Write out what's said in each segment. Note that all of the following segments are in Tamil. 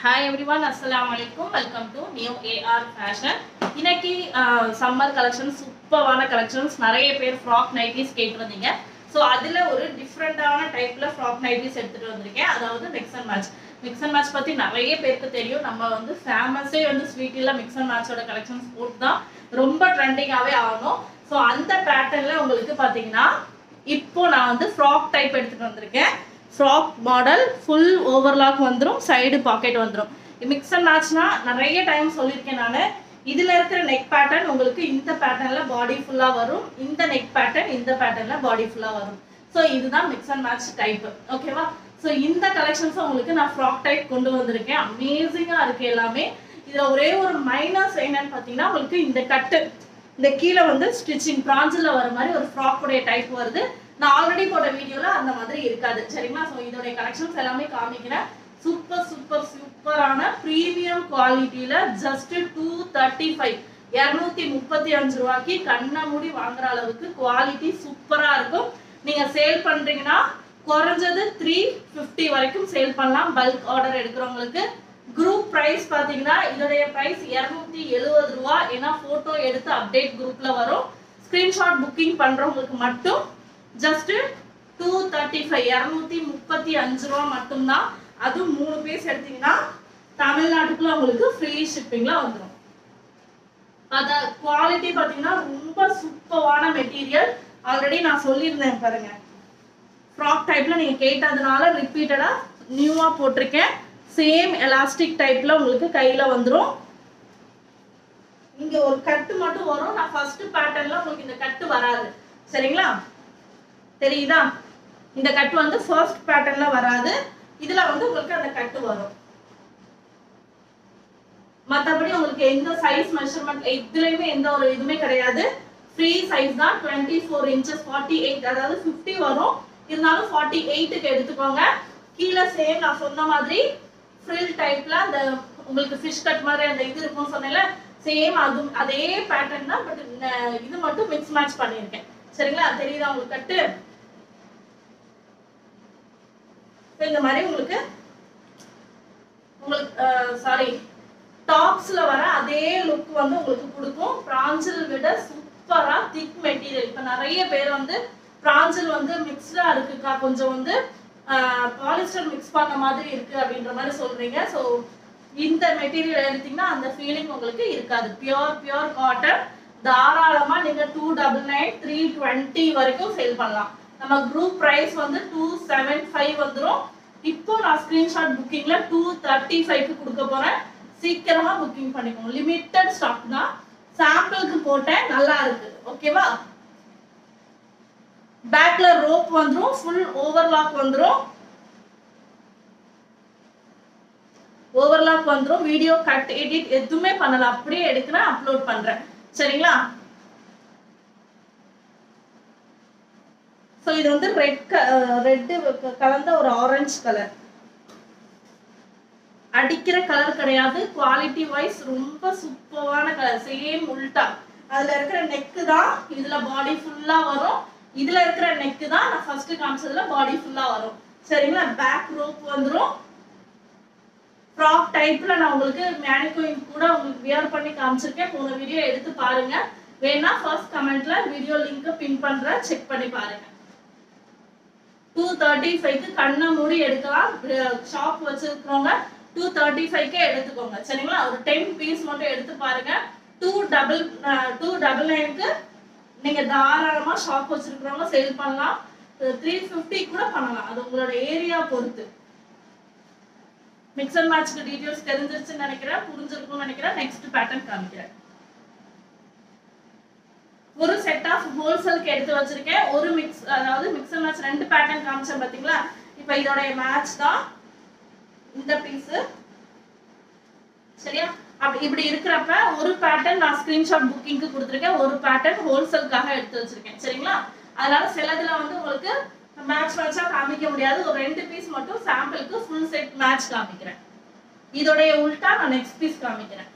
Hi everyone, Assalamu alaikum. Welcome to New AR Fashion. இன்னைக்கு சம்மர் கலெக்ஷன்ஸ் சூப்பரான கலெக்ஷன்ஸ் நிறைய பேர் ஃப்ராக் நைட்டிஸ் கேட்டிருந்தீங்க. ஸோ அதில் ஒரு டிஃப்ரெண்டான டைப்பில் ஃப்ராக் நைட்டிஸ் எடுத்துகிட்டு வந்திருக்கேன். அதாவது mix and match. Mix and match பற்றி நிறைய பேருக்கு தெரியும். நம்ம வந்து ஃபேமஸே வந்து ஸ்வீட்டில் மிக்ஸ் அண்ட் மேட்சோட கலெக்ஷன்ஸ் போட்டு தான் ரொம்ப ட்ரெண்டிங்காகவே ஆகணும். ஸோ அந்த பேட்டர்னில் உங்களுக்கு பார்த்தீங்கன்னா இப்போ நான் வந்து ஃப்ராக் டைப் எடுத்துகிட்டு வந்திருக்கேன். ஃப்ராக் மாடல் ஃபுல் ஓவர்லாக் வந்துடும், சைடு பாக்கெட் வந்துடும். மிக்ஸ் அண்ட் மேட்ச்னா நிறைய டைம் சொல்லியிருக்கேன் நான். இதில் இருக்கிற நெக் பேட்டர்ன் உங்களுக்கு இந்த பேட்டர்னில் பாடி ஃபுல்லாக வரும், இந்த நெக் பேட்டர்ன் இந்த பேட்டர்னில் பாடி ஃபுல்லாக வரும். ஸோ இதுதான் மிக்ஸ் அண்ட் மேட்ச் டைப். ஓகேவா? ஸோ இந்த கலெக்ஷன்ஸும் உங்களுக்கு நான் ஃப்ராக் டைப் கொண்டு வந்திருக்கேன். அமேசிங்காக இருக்குது எல்லாமே. இதில் ஒரே ஒரு மைனஸ் என்னன்னு பார்த்தீங்கன்னா உங்களுக்கு இந்த கட்டு, இந்த கீழே வந்து ஸ்டிச்சிங் பிராஞ்சில் வர மாதிரி ஒரு ஃப்ராக்குடைய டைப் வருது. நான் ஆல்ரெடி போட்ட வீடியோவில் அந்த மாதிரி இருக்காது. சரிங்களா? ஸோ இதோடைய கலெக்ஷன்ஸ் எல்லாமே காமிக்கிறேன். சூப்பரான ப்ரீமியம் குவாலிட்டியில் ஜஸ்ட் 235 235 ரூபாய்க்கு கண்ணை மூடி வாங்குற அளவுக்கு குவாலிட்டி சூப்பராக இருக்கும். நீங்கள் சேல் பண்ணுறீங்கன்னா குறைஞ்சது 350 வரைக்கும் சேல் பண்ணலாம். பல்க் ஆர்டர் எடுக்கிறவங்களுக்கு. குரூப் ப்ரைஸ் பார்த்தீங்கன்னா இதோடைய ப்ரைஸ் 270 ரூபா. ஏன்னா ஃபோட்டோ எடுத்து அப்டேட் குரூப்பில் வரும். ஸ்க்ரீன்ஷாட் புக்கிங் பண்ணுறவங்களுக்கு மட்டும் ஜஸ்ட் 235 235 ரூபா மட்டும்தான். அதுவும் 3 பீஸ் எடுத்தீங்கன்னா தமிழ்நாட்டுக்குள்ள உங்களுக்கு ஃப்ரீ ஷிப்பிங்ல வந்துடும். அத குவாலிட்டி பார்த்தீங்கன்னா ரொம்ப சூப்பரான மெட்டீரியல். ஆல்ரெடி நான் சொல்லியிருந்தேன் பாருங்க, ஃப்ராக் டைப்ல நீங்க கேட்டதுனால ரிப்பீட்டடா நியூவா போட்டிருக்கேன். சேம் எலாஸ்டிக் டைப்ல உங்களுக்கு கையில வந்துடும். இங்க ஒரு கட்டு மட்டும் வரும். நான் ஃபர்ஸ்ட் பேட்டர்ன்ல உங்களுக்கு இந்த கட்டு வராது. சரிங்களா? தெரியுதா? இந்த கட்டு வந்து ஃபர்ஸ்ட் பேட்டர்ன்ல வராது. இதுல வந்து உங்களுக்கு அந்த கட்டு வரும். மற்றபடி உங்களுக்கு எந்த சைஸ் மெஷர்மெண்ட் இதுலயுமே எந்த ஒரு இதுவுமே கிடையாது. ஃப்ரீ சைஸ் தான். 24 இன்ச்சஸ் 48, அதாவது 50 வரும். இருந்தாலும் 48க்கு எடுத்துக்கோங்க. கீழே சேம் நான் சொன்ன மாதிரி ஃப்ரில் டைப்ல அந்த உங்களுக்கு ஃபிஷ் கட் மாதிரி அந்த இது இருக்கும்னு சொன்னேன்ல, சேம் அதுவும் அதே பேட்டர்ன் தான். பட் இது மட்டும் மிக்ஸ் மேட்ச் பண்ணியிருக்கேன். சரிங்களா? தெரியுதா உங்களுக்கு கட்டு? இந்த மாதிரி உங்களுக்கு சாரி டாப்ஸ்ல வர அதே லுக் வந்து உங்களுக்கு கொடுக்கும். பிராஞ்சில் விட சூப்பரா திக் மெட்டீரியல். இப்ப நிறைய பேர் வந்து பிராஞ்சில் வந்து மிக்ஸ்டா இருக்குக்கா, கொஞ்சம் வந்து பாலிஸ்டர் மிக்ஸ் பண்ண மாதிரி இருக்கு அப்படின்ற மாதிரி சொல்றீங்க. ஸோ இந்த மெட்டீரியல் எடுத்தீங்கன்னா அந்த ஃபீலிங் உங்களுக்கு இருக்காது. Pure cotton. தாராளமா நீங்க 299 320 வரைக்கும் சேல் பண்ணலாம். நம்ம குரூப் பிரைஸ் வந்து 275 வந்துடும். இப்போ நான் ஸ்கிரீன்ஷாட் புக்கிங்ல 235க்கு கொடுக்க போறேன். சீக்கிரமா புக்கிங் பண்ணிக்கோங்க. லிமிட்டட் ஸ்டாக் தான். சாம்பிளுக்கு போட்டேன், நல்லா இருக்கு. ஓகேவா? பேக்ல ரோப் வந்துரும், ஃபுல் ஓவர்லாக் வந்துரும். ஓவர்லாக் வந்துரும். வீடியோ கட் எடிட் எதுவுமே பண்ணல, அப்படியே எடுக்கிறேன், அப்லோட் பண்றேன். சரிங்களா? ஸோ இது வந்து ரெட் கலந்த ஒரு ஆரஞ்சு கலர். அடிக்கிற கலர் கிடையாது. குவாலிட்டி வைஸ் ரொம்ப சூப்பரான கலர். சேம் உல்டா. அதுல இருக்கிற நெக்கு தான் இதுல பாடி ஃபுல்லா வரும். இதுல இருக்கிற நெக்கு தான் நான் ஃபர்ஸ்ட் காமிச்சதுல பாடி ஃபுல்லா வரும். சரிங்களா? பேக் ரோப் வந்துடும். ஃப்ராக் டைப்ல நான் உங்களுக்கு மேனிக்யூர் கூட உங்களுக்கு வியர் பண்ணி காமிச்சிருக்கேன். போன வீடியோ எடுத்து பாருங்க. வேணா ஃபர்ஸ்ட் கமெண்ட்ல வீடியோ லிங்க் பின் பண்றேன், செக் பண்ணி பாருங்க. 235க்கு கண்ணை மூடி எடுக்கலாம். ஷாப் வச்சிருக்கிறவங்க 235க்கே எடுத்துக்கோங்க. சரிங்களா? ஒரு 10 பீஸ் மட்டும் எடுத்து பாருங்க. 299க்கு நீங்க தாராளமா ஷாப் வச்சிருக்கிறவங்க சேல் பண்ணலாம். 350 கூட பண்ணலாம். அது உங்களோட ஏரியா பொறுத்து. மிக்ஸ் அண்ட் மேட்ச்க்கு டீடைல்ஸ் தெரிஞ்சிருச்சுன்னு நினைக்கிறேன், புரிஞ்சிருக்கும்னு நினைக்கிறேன். நெக்ஸ்ட் பேட்டர்ன் காமிக்கிறேன். ஒரு செட் ஆஃப் ஹோல்சேலுக்கு எடுத்து வச்சிருக்கேன். ஒரு மிக்ஸ், அதாவது மிக்ஸ் அண்ட் மேட்ச் 2 பேட்டர்ன் காமிச்சேன் பாத்தீங்களா? இப்போ இதோட மேட்ச் தான் இந்த பீஸ். சரியா? அப்படி இப்படி இருக்கிறப்ப ஒரு பேட்டர்ன் நான் ஸ்கிரீன்ஷாட் புக்கிங்க்கு கொடுத்துருக்கேன், ஒரு பேட்டர்ன் ஹோல்சேலுக்காக எடுத்து வச்சிருக்கேன். சரிங்களா? அதனால சிலதுல வந்து உங்களுக்கு மேட்சா காமிக்க முடியாது. ஒரு 2 பீஸ் மட்டும் சாம்பிளுக்கு ஃபுல் செட் மேட்ச் காமிக்கிறேன். இதோடைய உல்டா நான் நெக்ஸ்ட் பீஸ் காமிக்கிறேன்.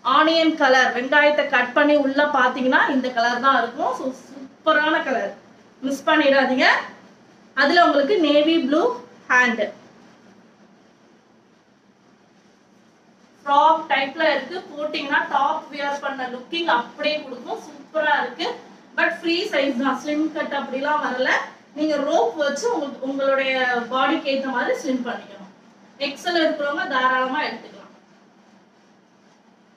ஆனியன் கலர், வெங்காயத்தை கட் பண்ணி உள்ள பாத்தீங்கன்னா இந்த கலர் தான் இருக்கும். ஸோ சூப்பரான கலர், மிஸ் பண்ணிடாதீங்க. அதுல உங்களுக்கு நேவி ப்ளூ ஹேண்ட், ஃப்ராக் டைப்ல இருக்கு. போட்டிங்கன்னா டாப் வியர் பண்ண லுக்கிங் அப்படியே கொடுக்கும். சூப்பரா இருக்கு. பட் ஃப்ரீ சைஸ் தான், ஸ்லிம் கட் அப்படிலாம் வரல. நீங்க ரோப் வச்சு உங்களுடைய பாடிக்கு ஏற்ற மாதிரி ஸ்லிம் பண்ணிக்கணும். எக்ஸல் இருக்கிறவங்க தாராளமா எடுத்துக்கலாம்.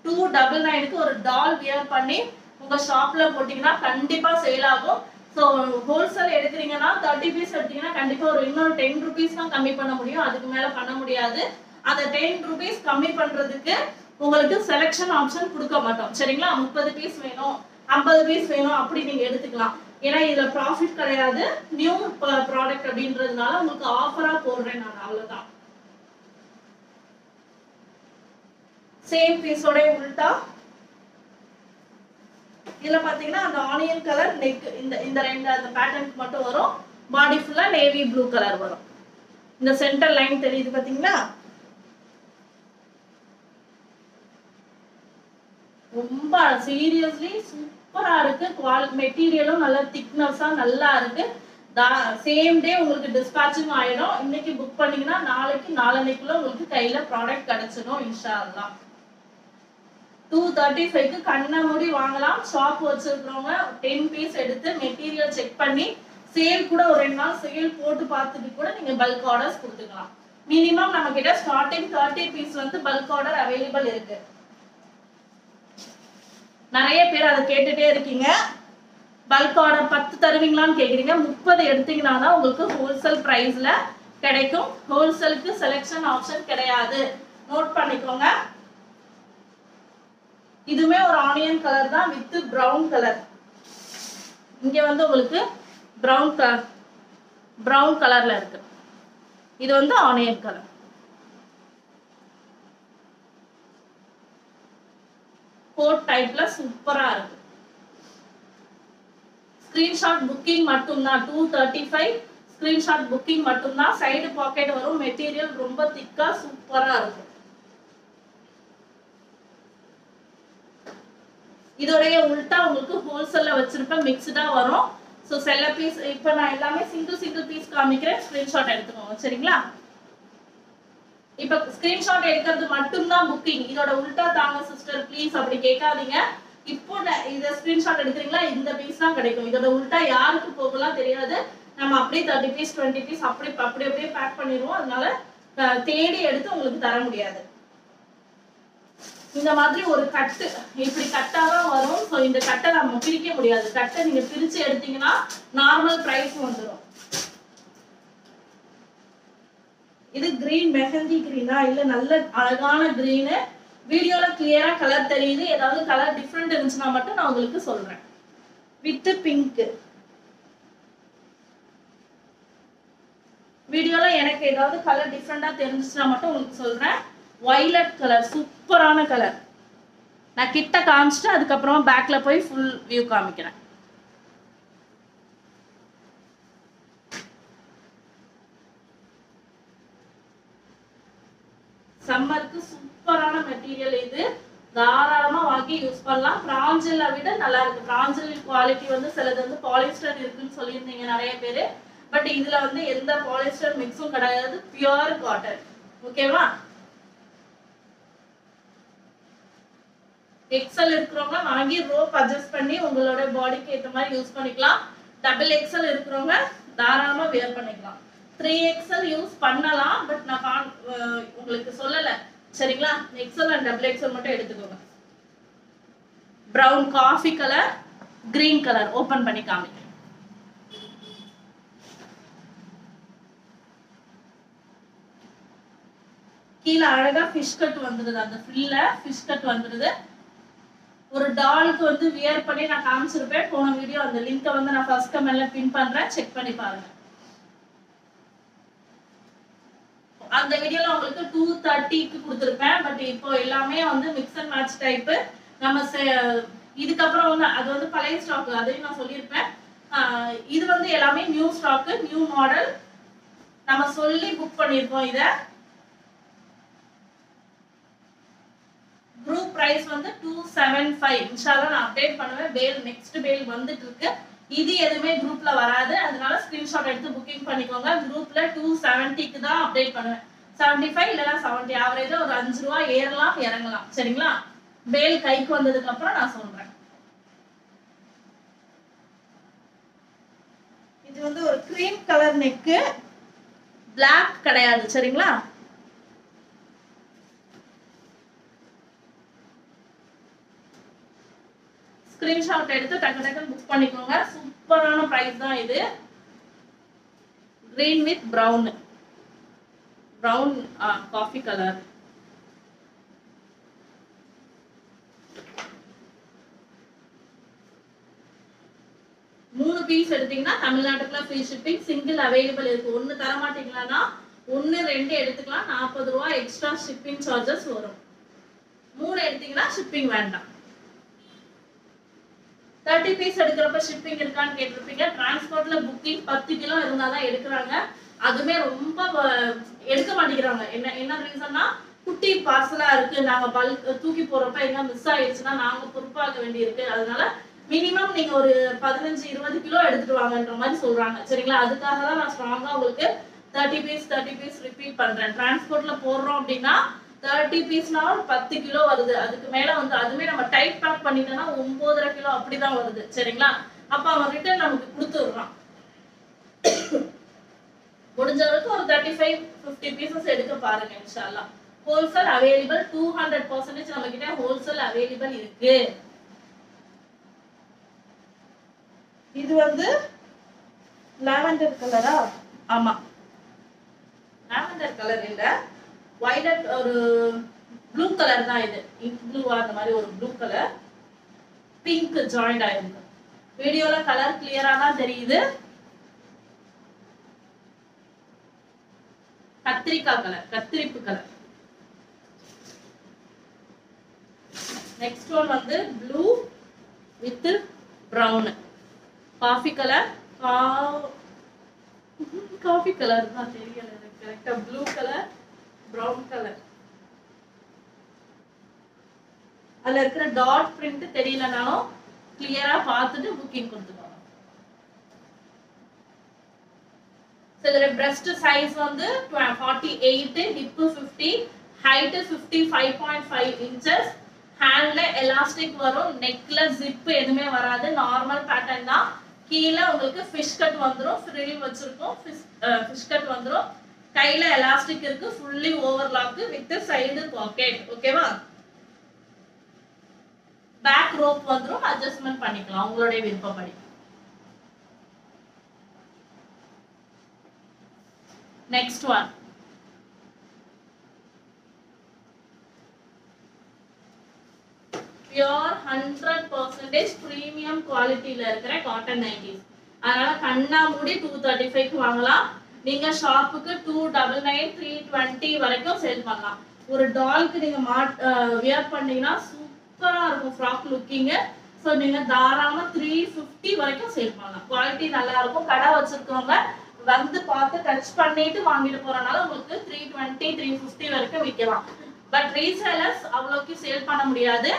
299க்கு ஒரு டால் வியர் பண்ணி உங்க ஷாப்ல போட்டீங்கன்னா கண்டிப்பா சேல் ஆகும். ஸோ ஹோல்சேல் எடுக்கிறீங்கன்னா 30 பீஸ் எடுத்தீங்கன்னா கண்டிப்பா ஒரு இன்னொரு 10 ருபீஸ் தான் கம்மி பண்ண முடியும். அதுக்கு மேல பண்ண முடியாது. அந்த 10 ருபீஸ் கம்மி பண்றதுக்கு உங்களுக்கு செலக்ஷன் ஆப்ஷன் கொடுக்க மாட்டோம். சரிங்களா? 30 பீஸ் வேணும், 50 பீஸ் வேணும் அப்படி நீங்க எடுத்துக்கலாம். ஏன்னா இதுல ப்ராஃபிட் கிடையாது. நியூ ப்ராடக்ட் அப்படின்றதுனால உங்களுக்கு ஆஃபரா போடுறேன் நான், அவ்வளவுதான். சேம் பீஸோட உல்டா இதுல பாத்தீங்கன்னா அந்த ஆனியன் கலர் நெக் இந்த ரெண்டு அந்த பேட்டர்னுக்கு மட்டும் வரும். பாடி ஃபுல்லா நேவி ப்ளூ கலர் வரும். இந்த சென்டர் லைன் தெரியுது பாத்தீங்களா? ரொம்ப சீரியஸ்லி சூப்பரா இருக்கு. மெட்டீரியலும் நல்ல திக்னஸா நல்லா இருக்கு. சேம் டே உங்களுக்கு டிஸ்பேச்சிங் ஆயிடும். இன்னைக்கு புக் பண்ணீங்கன்னா நாளைக்கு நாளன்னைக்குள்ள உங்களுக்கு கையில ப்ராடக்ட் கிடைச்சிடும் இன்ஷா அல்லாஹ். 235க்கு கண்ணை மூடி வாங்கலாம். ஷாப் வச்சிருக்கிறவங்க 10 பீஸ் எடுத்து மெட்டீரியல் செக் பண்ணி சேல் கூட ஒரு 2 நாள் சேல் போட்டு பார்த்துட்டு கூட நீங்க பல்க் ஆர்டர்ஸ் கொடுத்துக்கலாம். மினிமம் நம்ம கிட்ட ஸ்டார்டிங் 30 பீஸ் வந்து பல்க் ஆர்டர் அவைலபிள் இருக்கு. நிறைய பேர் அதை கேட்டுட்டே இருக்கீங்க. பல்க் ஆர்டர் 10 தருவீங்களான்னு கேக்குறீங்க. 30 எடுத்தீங்கன்னா தான் உங்களுக்கு ஹோல்சேல் பிரைஸ்ல கிடைக்கும். ஹோல்சேலுக்கு செலக்ஷன் ஆப்ஷன் கிடையாது. நோட் பண்ணிக்கோங்க. இதுமே ஒரு ஆனியன் கலர் தான் வித் பிரவுன் கலர். இங்க வந்து உங்களுக்கு பிரவுன் கலர்ல இருக்கு. இது வந்து ஆனியன் கலர். கோட் டைப்ல சூப்பரா இருக்கு. ஸ்கிரீன்ஷாட் புக்கிங் மட்டும்தான். 235 ஸ்கிரீன்ஷாட் புக்கிங் மட்டும்தான். சைடு பாக்கெட் வரும். மெட்டீரியல் ரொம்ப திக்கா சூப்பரா இருக்கும். இதோடைய உல்டா உங்களுக்கு ஹோல்சேல்ல வச்சிருப்பேன், மிக்ஸ்டா வரும். சோ செல்ல பீஸ் இப்போ நான் எல்லாமே சிங்கிள் பீஸ் காமிக்கிறேன். ஸ்கிரீன்ஷாட் எடுத்துக்கோங்க. சரிங்களா? இப்ப ஸ்கிரீன்ஷாட் எடுக்கிறது மட்டும்தான் புக்கிங். இதோட உல்டா தாங்க சிஸ்டர் ப்ளீஸ் அப்படி கேட்காதீங்க. இப்போ இத ஸ்கிரீன்ஷாட் எடுக்கிறீங்களா, இந்த பீஸ் தான் கிடைக்கும். இதோட உல்டா யாருக்கு போகலாம் தெரியாது. நம்ம அப்படியே 30 பீஸ் 20 பீஸ் அப்படியே பேக் பண்ணிடுவோம். அதனால தேடி எடுத்து உங்களுக்கு தர முடியாது. இந்த மாதிரி ஒரு கட்டு இப்படி கட்டாதான் வரும். ஸோ இந்த கட்டை நம்ம பிரிக்க முடியாது. கட்டை நீங்க பிரிச்சு எடுத்தீங்கன்னா நார்மல் பிரைஸ் வந்துடும். இது கிரீன், மெஹந்தி கிரீனா இல்ல நல்ல அழகான கிரீனு. வீடியோல கிளியரா கலர் தெரியுது. ஏதாவது கலர் டிஃப்ரெண்ட் இருந்துச்சுன்னா மட்டும் நான் உங்களுக்கு சொல்றேன். வித் பிங்க் வீடியோல எனக்கு ஏதாவது கலர் டிஃப்ரெண்டா தெரிஞ்சுச்சுன்னா மட்டும் உங்களுக்கு சொல்றேன். வயலட் கலர் சூப்பரான கலர். நான் கிட்ட காமிச்சிட்டு அதுக்கப்புறமா பேக்ல போய் ஃபுல் வியூ காமிக்கிறேன். சம்மருக்கு சூப்பரான மெட்டீரியல் இது. தாராளமா வாங்கி யூஸ் பண்ணலாம். பிராஞ்சில விட நல்லா இருக்கு. பிராஞ்சில் குவாலிட்டி வந்து சிலது வந்து பாலிஸ்டர் இருக்குன்னு சொல்லியிருந்தீங்க நிறைய பேரு. பட் இதுல வந்து எந்த பாலிஸ்டர் மிக்ஸும் கிடையாது. Pure cotton. ஓகேவா? எக்ஸல் இருக்கிறவங்க வாங்கி ரோப் அட்ஜஸ்ட் பண்ணி உங்களோட பாடிக்கு ஏற்ற மாதிரி யூஸ் பண்ணிக்கலாம். டபுள் எக்ஸல் இருக்கிறவங்க தாராளமா வியர் பண்ணிக்கலாம். 3XL யூஸ் பண்ணலாம். பட் நான் உங்களுக்கு சொல்லல. சரிங்களா? எக்ஸல் அண்ட் டபுள் எக்ஸல் மட்டும் எடுத்துக்கோங்க. Brown, coffee colour, green colour open பண்ணி காமிக்கிறேன். கீழே அழகா ஃபிஷ் கட் வந்துடுது. அந்த ஃபில்ல ஃபிஷ் கட் வந்துடுது. ஒரு டாலுக்கு வந்து வியர் பண்ணி நான் காமிச்சிருப்பேன் போன வீடியோ. அந்த லிங்கை வந்து நான் ஃபர்ஸ்ட் கமெண்ட்ல பின் பண்றேன். செக் பண்ணி பாருங்க. அந்த வீடியோல உங்களுக்கு 230க்கு கொடுத்துருப்பேன். பட் இப்போ எல்லாமே வந்து மிக்ஸ் அண்ட் மேட்ச் டைப். நம்ம இதுக்கப்புறம் வந்து அது வந்து பழைய ஸ்டாக், அதையும் நான் சொல்லியிருப்பேன். இது வந்து எல்லாமே நியூ ஸ்டாக், நியூ மாடல். நம்ம சொல்லி புக் பண்ணியிருக்கோம். இதை குரூப் பிரைஸ் வந்து 275. இன்ஷால்லா நான் அப்டேட் பண்ணுவேன். பேல் நெக்ஸ்ட் பேல் வந்துட்டு இருக்கு. இது எதுவுமே குரூப்ல வராது. அதனால ஸ்கிரீன்ஷாட் எடுத்து புக்கிங் பண்ணிக்கோங்க. குரூப்ல 270க்கு தான் அப்டேட் பண்ணுவேன். 75 இல்லனா 70 ஆவரேஜா ஒரு 5 ரூபாய் ஏறலாம் இறங்கலாம். சரிங்களா? பேல் கைக்கு வந்ததுக்கு அப்புறம் நான் சொல்றேன். இது வந்து ஒரு கிரீம் கலர் நெக், Black கிடையாது. சரிங்களா? ஸ்கிரீன்ஷாட் எடுத்து டக்கு டக்குன்னு புக் பண்ணிக்கோங்க. சூப்பரான பிரைஸ் தான் இது. green with brown coffee color. மூணு பீஸ் எடுத்தீங்கன்னா தமிழ்நாட்டுக்குள்ள ஃப்ரீ ஷிப்பிங், சிங்கிள் அவைலபிள் இருக்கு. ஒன்னு தர மாட்டீங்களானா 1 2 எடுத்துக்கலாம், 40 ரூபாய் எக்ஸ்ட்ரா ஷிப்பிங் சார்ஜஸ் வரும். 3 எடுத்தீங்கன்னா ஷிப்பிங் வேண்டாம். 30 பீஸ் எடுக்கிறப்ப ஷிப்பிங் இருக்கான்னு கேட்டிருப்பீங்க. டிரான்ஸ்போர்ட்ல புக்கிங் 10 கிலோ இருந்தாதான் எடுக்கிறாங்க. அதுமே ரொம்ப எடுக்க மாட்டேங்கிறாங்க. என்ன ரீசன்னா, குட்டி பார்சலா இருக்கு, நாங்க பல்க் தூக்கி போறப்ப எங்க மிஸ் ஆயிடுச்சுன்னா நாங்க பொறுப்பாக வேண்டி இருக்கு. அதனால மினிமம் நீங்க ஒரு 15-20 கிலோ எடுத்துட்டு வாங்கன்ற மாதிரி சொல்றாங்க. சரிங்களா? அதுக்காக தான் நான் ஸ்ட்ராங்கா உங்களுக்கு 30 பீஸ் ரிப்பீட் பண்றேன். டிரான்ஸ்போர்ட்ல போடுறோம் அப்படின்னா 30 பீஸ்னா 10 கிலோ வருது. அதுக்கு மேல வந்து அதுமே நம்ம டைட் பேக் பண்ணிட்டோம்னா 9.5 கிலோ அப்படிதான் வருது. சரிங்களா? அப்ப அவன் ரிட்டர்ன் நமக்கு கொடுத்துடுறான். முடிஞ்ச அளவுக்கு ஒரு 35-50 பீசஸ் எடுக்க பாருங்க. இன்ஷாஅல்லாஹ் ஹோல்சேல் அவைலபிள் 200% நம்ம கிட்ட ஹோல்சேல் அவைலபிள் இருக்கு. இது வந்து லாவெண்டர் கலரா? ஆமா, லாவெண்டர் கலர் இல்ல, வயலட் ஒரு ப்ளூ கலர் தான். இது இங்க் ப்ளூவா அந்த மாதிரி ஒரு ப்ளூ கலர், பிங்க் ஜாயிண்ட் ஆயிருக்கு. வீடியோல கலர் கிளியரா தான் தெரியுது. கத்திரிக்காய் கலர், கத்திரிப்பு கலர். நெக்ஸ்ட் ஒன் வந்து blue with brown, coffee colour. Coffee colour தான் தெரியல எனக்கு கரெக்டா. Blue colour, brown colour. அதுல இருக்கிற டாட் பிரிண்ட் தெரியலனாலும் கிளியரா பார்த்துட்டு புக்கிங் கொடுத்துக்கோங்க. இதோட breast size வந்து 48, hip 50, height 55.5 inches. ஹேண்ட்ல எலாஸ்டிக் வரும், நெக்ல ஜிப் எதுவுமே வராது, நார்மல் பேட்டர்ன் தான். கீழே உங்களுக்கு ஃபிஷ் கட் வந்துரும், ஃப்ரில் வச்சிருக்கோம், ஃபிஷ் கட் வந்துரும். கையில எலாஸ்டிக் இருக்கு, fully overlock with side packet. ஓகேவா? பேக் ரோப் வந்துரும், அட்ஜஸ்ட்மென்ட் பண்ணிக்கலாம் உங்களுடைய விருப்பப்படி. Next one. Pure 100% premium quality ல இருக்கிற cotton nighties. அதனால கண்ணா மூடி 235 க்கு வாங்கலாம். நீங்க ஷாப்புக்கு 299, 320 வரைக்கும் சேல் பண்ணலாம். ஒரு டால்க்கு நீங்க வியர் பண்ணீங்கன்னா சூப்பரா இருக்கும் ஃப்ராக் லுக்கிங். சோ நீங்க தாராளமா 350 வரைக்கும் சேல் பண்ணலாம். குவாலிட்டி நல்லா இருக்கும். கடை வச்சிருக்கவங்க வந்து பார்த்து டச் பண்ணிட்டு வாங்கிட்டு போறனால உங்களுக்கு 320, 350 வரைக்கும் விற்கலாம். பட் ரீசேலர்ஸ் அவ்வளோக்கு சேல் பண்ண முடியாது.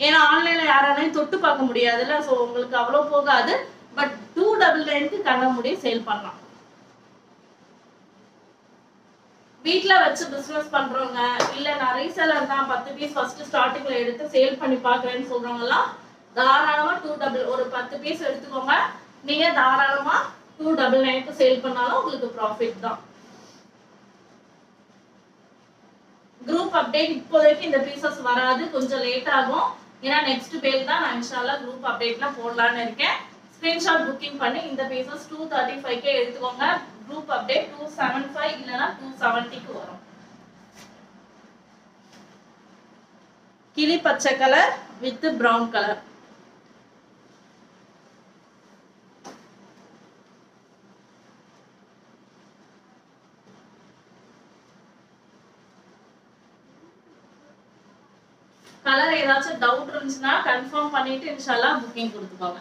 ஏன்னா ஆன்லைன்ல யாராலையும் தொட்டு பார்க்க முடியாதுல்ல. ஸோ உங்களுக்கு அவ்வளோ போகாது. பட் 299க்கு கண்ண முடி சேல் பண்ணலாம். வீட்ல வச்சு பிசினஸ் பண்றவங்க, இல்ல நான் ரீசேலர் தான் 10 பீஸ் ஃபர்ஸ்ட் ஸ்டார்டிங்ல எடுத்து சேல் பண்ணி பார்க்கறேன்னு சொல்றவங்க எல்லாம் தாராளமா 200 ஒரு 10 பீஸ் எடுத்துக்கோங்க. நீங்க தாராளமா 299க்கு சேல் பண்ணாலும் உங்களுக்கு ப்ராஃபிட் தான். குரூப் அப்டேட் இப்போதைக்கு இந்த பீசஸ் வராது, கொஞ்சம் லேட் ஆகும். ஏன்னா நெக்ஸ்ட் பேல் தான் நான் இன்ஷால்லா குரூப் அப்டேட்ல போடலான்னு இருக்கேன். ஸ்கிரீன்ஷாட் புக்கிங் பண்ணி இந்த பீசஸ் 235க்கு எடுத்துக்கோங்க. குரூப் அப்டேட் 275 இல்லனா 270க்கு வரும். கிளி பச்சை colour with brown colour. Colour ஏதாச்சும் டவுட் இருந்துச்சுன்னா கன்ஃபார்ம் பண்ணிட்டு இன்ஷால்லா புக்கிங் கொடுத்துக்கோங்க.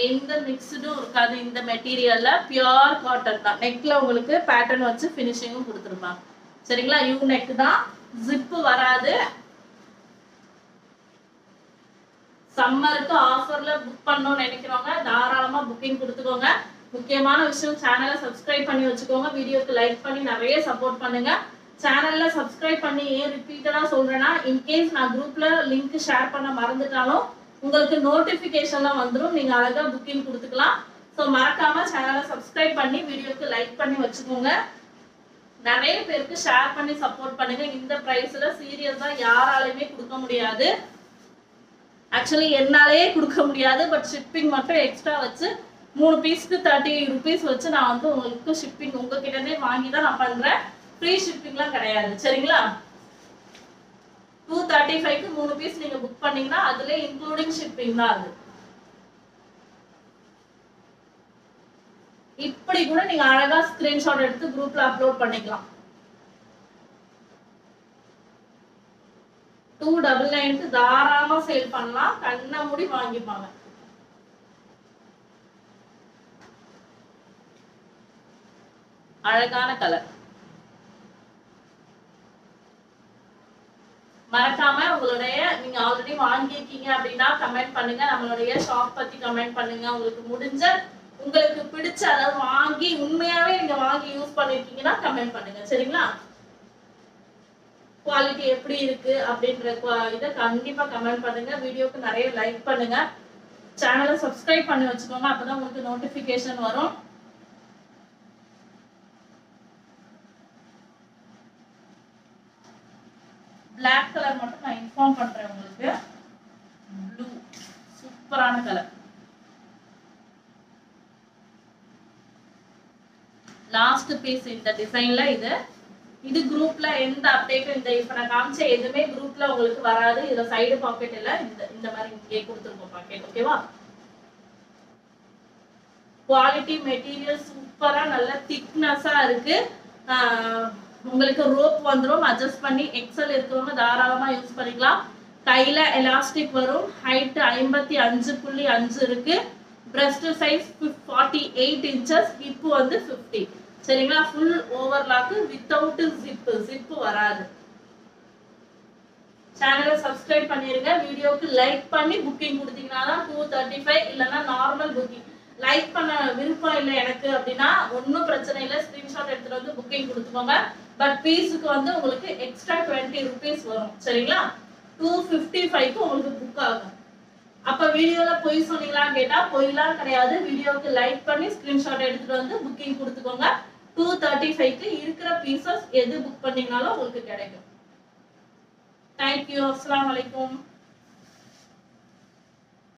எந்த மிக்ஸ்டும் இருக்காது இந்த மெட்டீரியல்ல. பியூர் காட்டன் தான். நெக்ல உங்களுக்கு பேட்டர்ன் வச்சு ஃபினிஷிங்கும் கொடுத்துருப்பாங்க. சரிங்களா? யூ நெக் தான், ஜிப் வராது. சம்மருக்கு ஆஃபர்ல புக் பண்ணணும்னு நினைக்கிறவங்க தாராளமா புக்கிங் கொடுத்துக்கோங்க. முக்கியமான விஷயம், சேனலை சப்ஸ்கிரைப் பண்ணி வச்சுக்கோங்க. வீடியோக்கு லைக் பண்ணி நிறைய சப்போர்ட் பண்ணுங்க. சேனல்ல சப்ஸ்கிரைப் பண்ணி ஏன் ரிப்பீட்டடா சொல்றேன்னா, இன்கேஸ் நான் குரூப்ல லிங்க் ஷேர் பண்ண மறந்துட்டாலும் உங்களுக்கு நோட்டிபிகேஷன்லாம் வந்துடும். நீங்க அழகா புக்கிங் கொடுத்துக்கலாம். ஸோ மறக்காம சேனலை சப்ஸ்கிரைப் பண்ணி வீடியோக்கு லைக் பண்ணி வச்சுக்கோங்க. நிறைய பேருக்கு ஷேர் பண்ணி சப்போர்ட் பண்ணுங்க. இந்த பிரைஸ்ல சீரியஸா யாராலையுமே கொடுக்க முடியாது. ஆக்சுவலி என்னாலேயே கொடுக்க முடியாது. பட் ஷிப்பிங் மட்டும் எக்ஸ்ட்ரா வச்சு 3 பீஸ்க்கு 30 rupees வச்சு நான் வந்து உங்களுக்கு ஷிப்பிங் உங்ககிட்ட இருந்தே வாங்கி தான் நான் பண்றேன். ஃப்ரீ ஷிப்பிங்லாம் கிடையாது. சரிங்களா? 235க்கு 3 பீஸ் நீங்க புக் பண்ணீங்கன்னா அதுல இன்க்ளூடிங் ஷிப்பிங் தான் அது. இப்படி கூட நீங்க அழகா ஸ்கிரீன்ஷாட் எடுத்து குரூப்ல அப்லோட் பண்ணிக்கலாம். 299க்கு தாராளமா சேல் பண்ணலாம். கண்ண மூடி வாங்கிப்பாங்க. அழகான கலர். மறக்காம உங்களுடைய நீங்க ஆல்ரெடி வாங்கியிருக்கீங்க அப்படின்னா கமெண்ட் பண்ணுங்க. நம்மளுடைய ஷாப் பத்தி கமெண்ட் பண்ணுங்க. உங்களுக்கு முடிஞ்ச உங்களுக்கு பிடிச்ச அதாவது வாங்கி உண்மையாவே நீங்க வாங்கி யூஸ் பண்ணிருக்கீங்கன்னா கமெண்ட் பண்ணுங்க. சரிங்களா? குவாலிட்டி எப்படி இருக்கு அப்படின்ற இதை கண்டிப்பா கமெண்ட் பண்ணுங்க. வீடியோக்கு நிறைய லைக் பண்ணுங்க. சேனலை சப்ஸ்கிரைப் பண்ணி வச்சுக்கோங்க. அப்பதான் உங்களுக்கு நோட்டிபிகேஷன் வரும். பிளாக் கலர் மட்டும் நான் இன்ஃபார்ம் பண்றேன் உங்களுக்கு. ப்ளூ சூப்பரான கலர். லாஸ்ட் பீஸ் இந்த டிசைன்ல இது குரூப்ல எந்த அப்டேட்டும் இந்த இப்ப நான் காமிச்ச எதுவுமே குரூப்ல உங்களுக்கு வராது. இதுல சைடு பாக்கெட் இல்ல, இந்த மாதிரி இங்கே கொடுத்துருக்கோம் பாக்கெட். ஓகேவா? குவாலிட்டி மெட்டீரியல் சூப்பரா நல்ல திக்னஸா இருக்கு. உங்களுக்கு ரோப் வந்துடும். அட்ஜஸ்ட் பண்ணி எக்ஸல் இருக்கிறவங்க தாராளமா யூஸ் பண்ணிக்கலாம். கையில எலாஸ்டிக் வரும். ஹைட் 55.5 இருக்கு. Breast size 48 inches. ஹிப் வந்து 50. சரிங்களா? ஃபுல் ஓவர்லாக் வித்தவுட் ஜிப் வராது. சேனலை சப்ஸ்கிரைப் பண்ணிருங்க. வீடியோக்கு லைக் பண்ணி புக்கிங் கொடுத்தீங்கன்னா தான் 235. இல்லைன்னா நார்மல் புக்கிங். லைக் பண்ண விருப்பம் இல்லை எனக்கு அப்படின்னா ஒன்றும் பிரச்சனை இல்லை. ஸ்கிரீன்ஷாட் எடுத்துட்டு வந்து புக்கிங் கொடுத்துக்கோங்க. பட் பீஸுக்கு வந்து உங்களுக்கு எக்ஸ்ட்ரா 20 rupees வரும். சரிங்களா? 255க்கு உங்களுக்கு புக் ஆகும். அப்ப வீடியோல பொய் சொன்னீங்களான்னு கேட்டா பொய்லாம் கிடையாது. வீடியோக்கு லைக் பண்ணி ஸ்கிரீன்ஷாட் எடுத்துட்டு வந்து புக்கிங் கொடுத்துக்கோங்க. 235க்கு இருக்கிற பீசஸ் எது புக் பண்ணீங்கனாலும் உங்களுக்கு கிடைக்கும். தேங்க்யூ. அஸ்ஸலாமு அலைக்கும்.